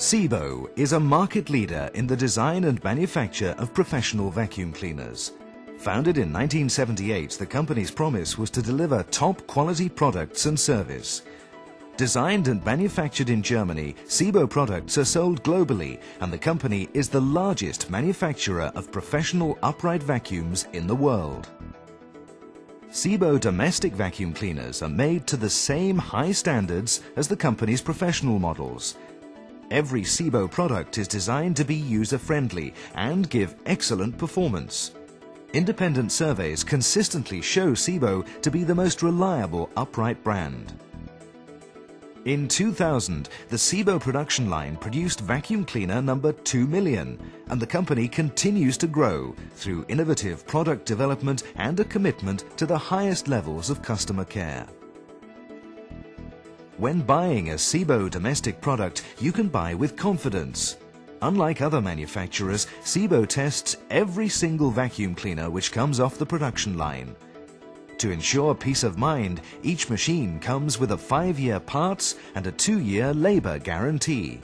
Sebo is a market leader in the design and manufacture of professional vacuum cleaners. Founded in 1978, the company's promise was to deliver top-quality products and service. Designed and manufactured in Germany, Sebo products are sold globally, and the company is the largest manufacturer of professional upright vacuums in the world. Sebo domestic vacuum cleaners are made to the same high standards as the company's professional models. Every Sebo product is designed to be user-friendly and give excellent performance. Independent surveys consistently show Sebo to be the most reliable upright brand. In 2000, the Sebo production line produced vacuum cleaner number 2 million, and the company continues to grow through innovative product development and a commitment to the highest levels of customer care. When buying a Sebo domestic product, you can buy with confidence. Unlike other manufacturers, Sebo tests every single vacuum cleaner which comes off the production line. To ensure peace of mind, each machine comes with a 5-year parts and a 2-year labor guarantee.